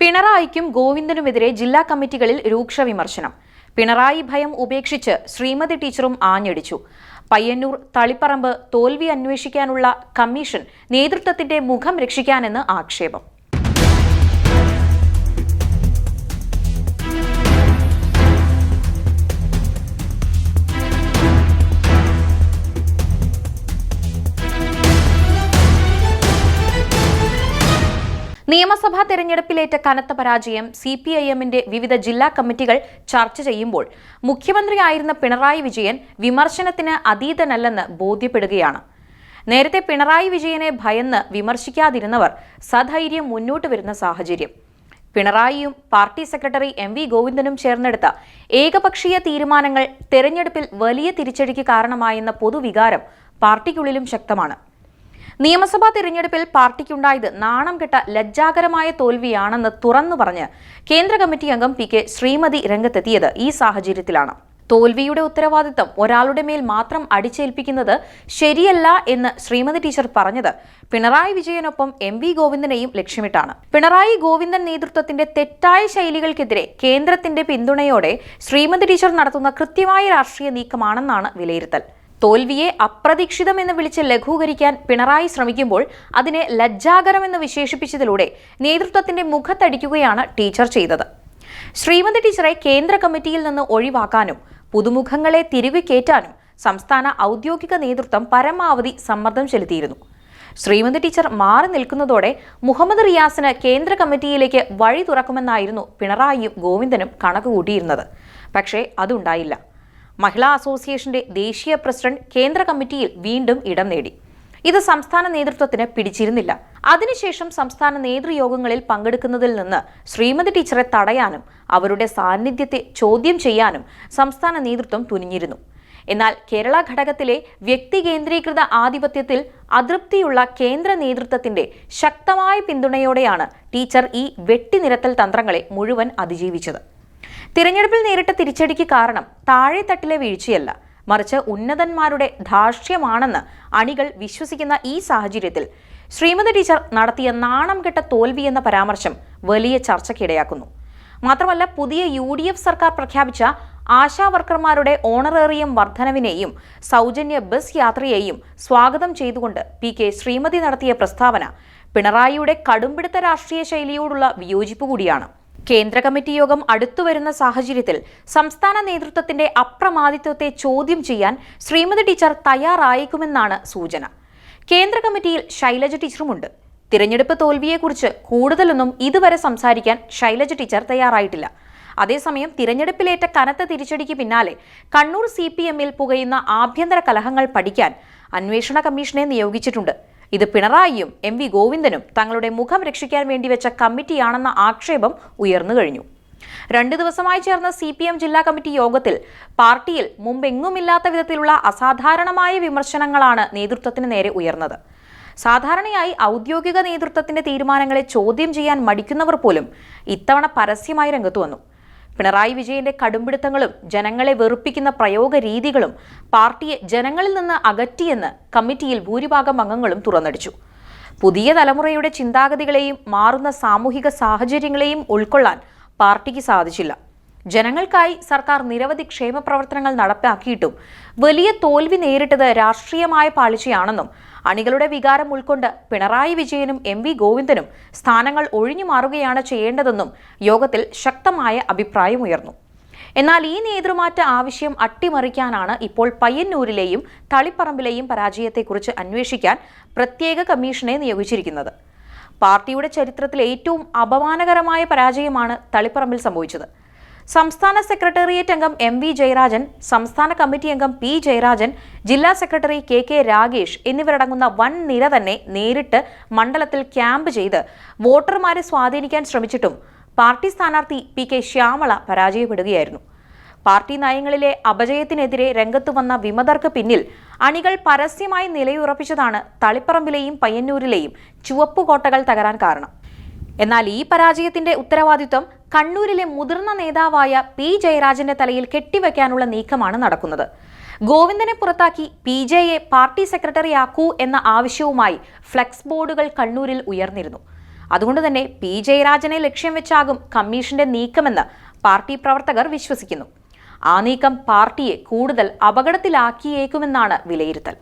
പിണറായിക്കും ഗോവിന്ദനുമെതിരെ ജില്ലാ കമ്മിറ്റികളിൽ രൂക്ഷ വിമർശനം. പിണറായി ഭയം ഉപേക്ഷിച്ച് ശ്രീമതി ടീച്ചറും ആഞ്ഞടിച്ചു. പയ്യന്നൂർ തളിപ്പറമ്പ് തോൽവി അന്വേഷിക്കാനുള്ള കമ്മീഷൻ നേതൃത്വത്തിന്റെ മുഖം രക്ഷിക്കാനെന്ന് ആക്ഷേപം. നിയമസഭാ തെരഞ്ഞെടുപ്പിലേറ്റ കനത്ത പരാജയം CPIMന്റെ വിവിധ ജില്ലാ കമ്മിറ്റികൾ ചർച്ച ചെയ്യുമ്പോൾ മുഖ്യമന്ത്രിയായിരുന്ന പിണറായി വിജയൻ വിമർശനത്തിന് അതീതനല്ലെന്ന് ബോധ്യപ്പെടുകയാണ്. നേരത്തെ പിണറായി വിജയനെ ഭയന്ന് വിമർശിക്കാതിരുന്നവർ സധൈര്യം മുന്നോട്ട് വരുന്ന സാഹചര്യം. പിണറായിയും പാർട്ടി സെക്രട്ടറി MV ഗോവിന്ദനും ചേർന്നെടുത്ത ഏകപക്ഷീയ തീരുമാനങ്ങൾ തെരഞ്ഞെടുപ്പിൽ വലിയ തിരിച്ചടിക്ക് കാരണമായെന്ന പൊതുവികാരം പാർട്ടിക്കുള്ളിലും ശക്തമാണ്. നിയമസഭാ തിരഞ്ഞെടുപ്പിൽ പാർട്ടിക്കുണ്ടായത് നാണം കെട്ട ലജ്ജാകരമായ തോൽവിയാണെന്ന് തുറന്നു പറഞ്ഞ് കേന്ദ്ര കമ്മിറ്റി അംഗം PK ശ്രീമതി രംഗത്തെത്തിയത് ഈ സാഹചര്യത്തിലാണ്. തോൽവിയുടെ ഉത്തരവാദിത്തം ഒരാളുടെ മേൽ മാത്രം അടിച്ചേൽപ്പിക്കുന്നത് ശരിയല്ല എന്ന് ശ്രീമതി ടീച്ചർ പറഞ്ഞത് പിണറായി വിജയനൊപ്പം MV ഗോവിന്ദനെയും ലക്ഷ്യമിട്ടാണ്. പിണറായി ഗോവിന്ദൻ നേതൃത്വത്തിന്റെ തെറ്റായ ശൈലികൾക്കെതിരെ കേന്ദ്രത്തിന്റെ പിന്തുണയോടെ ശ്രീമതി ടീച്ചർ നടത്തുന്ന കൃത്യമായ രാഷ്ട്രീയ നീക്കമാണെന്നാണ് വിലയിരുത്തൽ. തോൽവിയെ അപ്രതീക്ഷിതമെന്ന് വിളിച്ച് ലഘൂകരിക്കാൻ പിണറായി ശ്രമിക്കുമ്പോൾ അതിനെ ലജ്ജാകരമെന്ന് വിശേഷിപ്പിച്ചതിലൂടെ നേതൃത്വത്തിന്റെ മുഖത്തടിക്കുകയാണ് ടീച്ചർ ചെയ്തത്. ശ്രീമതി ടീച്ചറെ കേന്ദ്ര കമ്മിറ്റിയിൽ നിന്ന് ഒഴിവാക്കാനും പുതുമുഖങ്ങളെ തിരികെ കയറ്റാനും സംസ്ഥാന ഔദ്യോഗിക നേതൃത്വം പരമാവധി സമ്മർദ്ദം ചെലുത്തിയിരുന്നു. ശ്രീമതി ടീച്ചർ മാറി നിൽക്കുന്നതോടെ മുഹമ്മദ് റിയാസിന് കേന്ദ്ര കമ്മിറ്റിയിലേക്ക് വഴി തുറക്കുമെന്നായിരുന്നു പിണറായിയും ഗോവിന്ദനും കണക്കുകൂട്ടിയിരുന്നത്. പക്ഷേ അതുണ്ടായില്ല. മഹിളാ അസോസിയേഷന്റെ ദേശീയ പ്രസിഡന്റ് കേന്ദ്ര കമ്മിറ്റിയിൽ വീണ്ടും ഇടം നേടി. ഇത് സംസ്ഥാന നേതൃത്വത്തിന് പിടിച്ചിരുന്നില്ല. അതിനുശേഷം സംസ്ഥാന നേതൃയോഗങ്ങളിൽ പങ്കെടുക്കുന്നതിൽ നിന്ന് ശ്രീമതി ടീച്ചറെ തടയാനും അവരുടെ സാന്നിധ്യത്തെ ചോദ്യം ചെയ്യാനും സംസ്ഥാന നേതൃത്വം തുനിഞ്ഞിരുന്നു. എന്നാൽ കേരള ഘടകത്തിലെ വ്യക്തി കേന്ദ്രീകൃത ആധിപത്യത്തിൽ അതൃപ്തിയുള്ള കേന്ദ്ര നേതൃത്വത്തിന്റെ ശക്തമായ പിന്തുണയോടെയാണ് ടീച്ചർ ഈ വെട്ടിനിരത്തൽ തന്ത്രങ്ങളെ മുഴുവൻ അതിജീവിച്ചത്. തിരഞ്ഞെടുപ്പിൽ നേരിട്ട തിരിച്ചടിക്ക് കാരണം താഴെത്തട്ടിലെ വീഴ്ചയല്ല, മറിച്ച് ഉന്നതന്മാരുടെ ധാർഷ്ട്യമാണെന്ന് അണികൾ വിശ്വസിക്കുന്ന ഈ സാഹചര്യത്തിൽ ശ്രീമതി ടീച്ചർ നടത്തിയ നാണം കെട്ട തോൽവി എന്ന പരാമർശം വലിയ ചർച്ചയ്ക്കിടയാക്കുന്നു. മാത്രമല്ല, പുതിയ UDF സർക്കാർ പ്രഖ്യാപിച്ച ആശാ വർക്കർമാരുടെ ഓണറേറിയം വർധനവിനെയും സൗജന്യ ബസ് യാത്രയെയും സ്വാഗതം ചെയ്തുകൊണ്ട് PK ശ്രീമതി നടത്തിയ പ്രസ്താവന പിണറായിയുടെ കടുംപിടുത്ത രാഷ്ട്രീയ ശൈലിയോടുള്ള വിയോജിപ്പ് കൂടിയാണ്. കേന്ദ്ര കമ്മിറ്റി യോഗം അടുത്തുവരുന്ന സാഹചര്യത്തിൽ സംസ്ഥാന നേതൃത്വത്തിന്റെ അപ്രമാദിത്വത്തെ ചോദ്യം ചെയ്യാൻ ശ്രീമതി ടീച്ചർ തയ്യാറായേക്കുമെന്നാണ് സൂചന. കേന്ദ്ര കമ്മിറ്റിയിൽ ശൈലജ ടീച്ചറുമുണ്ട്. തിരഞ്ഞെടുപ്പ് തോൽവിയെക്കുറിച്ച് കൂടുതലൊന്നും ഇതുവരെ സംസാരിക്കാൻ ശൈലജ ടീച്ചർ തയ്യാറായിട്ടില്ല. അതേസമയം തിരഞ്ഞെടുപ്പിലേറ്റ കനത്ത തിരിച്ചടിക്ക് പിന്നാലെ കണ്ണൂർ CPMൽ പുകയുന്ന ആഭ്യന്തര കലഹങ്ങൾ പഠിക്കാൻ അന്വേഷണ കമ്മീഷനെ നിയോഗിച്ചിട്ടുണ്ട്. ഇത് പിണറായിയും MV ഗോവിന്ദനും തങ്ങളുടെ മുഖം രക്ഷിക്കാൻ വേണ്ടിവെച്ച കമ്മിറ്റിയാണെന്ന ആക്ഷേപം ഉയർന്നു കഴിഞ്ഞു. 2 ദിവസമായി ചേർന്ന CPM ജില്ലാ കമ്മിറ്റി യോഗത്തിൽ പാർട്ടിയിൽ മുമ്പെങ്ങുമില്ലാത്ത വിധത്തിലുള്ള അസാധാരണമായ വിമർശനങ്ങളാണ് നേതൃത്വത്തിന് നേരെ ഉയർന്നത്. സാധാരണയായി ഔദ്യോഗിക നേതൃത്വത്തിന്റെ തീരുമാനങ്ങളെ ചോദ്യം ചെയ്യാൻ മടിക്കുന്നവർ പോലും ഇത്തവണ പരസ്യമായി രംഗത്തു വന്നു. പിണറായി വിജയന്റെ കടുംപിടുത്തങ്ങളും ജനങ്ങളെ വെറുപ്പിക്കുന്ന പ്രയോഗ രീതികളും പാർട്ടിയെ ജനങ്ങളിൽ നിന്ന് അകറ്റിയെന്ന് കമ്മിറ്റിയിൽ ഭൂരിഭാഗം അംഗങ്ങളും തുറന്നടിച്ചു. പുതിയ തലമുറയുടെ ചിന്താഗതികളെയും മാറുന്ന സാമൂഹിക സാഹചര്യങ്ങളെയും ഉൾക്കൊള്ളാൻ പാർട്ടിക്ക് സാധിച്ചില്ല. ജനങ്ങൾക്കായി സർക്കാർ നിരവധി ക്ഷേമ പ്രവർത്തനങ്ങൾ നടപ്പാക്കിയിട്ടും വലിയ തോൽവി നേരിട്ടത് രാഷ്ട്രീയമായ പാളിച്ചയാണെന്നും അണികളുടെ വികാരം ഉൾക്കൊണ്ട് പിണറായി വിജയനും MV ഗോവിന്ദനും സ്ഥാനങ്ങൾ ഒഴിഞ്ഞു മാറുകയാണ് ചെയ്യേണ്ടതെന്നും യോഗത്തിൽ ശക്തമായ അഭിപ്രായമുയർന്നു. എന്നാൽ ഈ നേതൃമാറ്റ ആവശ്യം അട്ടിമറിക്കാനാണ് ഇപ്പോൾ പയ്യന്നൂരിലെയും തളിപ്പറമ്പിലെയും പരാജയത്തെക്കുറിച്ച് അന്വേഷിക്കാൻ പ്രത്യേക കമ്മീഷനെ നിയോഗിച്ചിരിക്കുന്നത്. പാർട്ടിയുടെ ചരിത്രത്തിലെ ഏറ്റവും അപമാനകരമായ പരാജയമാണ് തളിപ്പറമ്പിൽ സംഭവിച്ചത്. സംസ്ഥാന സെക്രട്ടേറിയറ്റ് അംഗം MV ജയരാജൻ, സംസ്ഥാന കമ്മിറ്റി അംഗം P ജയരാജൻ, ജില്ലാ സെക്രട്ടറി KK രാഗേഷ് എന്നിവരടങ്ങുന്ന വൻ നിര തന്നെ നേരിട്ട് മണ്ഡലത്തിൽ ക്യാമ്പ് ചെയ്ത് വോട്ടർമാരെ സ്വാധീനിക്കാൻ ശ്രമിച്ചിട്ടും പാർട്ടി സ്ഥാനാർത്ഥി PK ശ്യാമള പരാജയപ്പെടുകയായിരുന്നു. പാർട്ടി നയങ്ങളിലെ അപജയത്തിനെതിരെ രംഗത്തു വന്ന വിമതർക്ക് പിന്നിൽ അണികൾ പരസ്യമായി നിലയുറപ്പിച്ചതാണ് തളിപ്പറമ്പിലെയും പയ്യന്നൂരിലെയും ചുവപ്പുകോട്ടകൾ തകരാൻ കാരണം. എന്നാൽ ഈ പരാജയത്തിന്റെ ഉത്തരവാദിത്വം കണ്ണൂരിലെ മുതിർന്ന നേതാവായ P ജയരാജന്റെ തലയിൽ കെട്ടിവെക്കാനുള്ള നീക്കമാണ് നടക്കുന്നത്. ഗോവിന്ദനെ പുറത്താക്കി PJയെ പാർട്ടി സെക്രട്ടറിയാക്കൂ എന്ന ആവശ്യവുമായി ഫ്ലെക്സ് ബോർഡുകൾ കണ്ണൂരിൽ ഉയർന്നിരുന്നു. അതുകൊണ്ട് തന്നെ പി ജയരാജനെ ലക്ഷ്യം വെച്ചാകും കമ്മീഷന്റെ നീക്കമെന്ന് പാർട്ടി പ്രവർത്തകർ വിശ്വസിക്കുന്നു. ആ നീക്കം പാർട്ടിയെ കൂടുതൽ അപകടത്തിലാക്കിയേക്കുമെന്നാണ് വിലയിരുത്തൽ.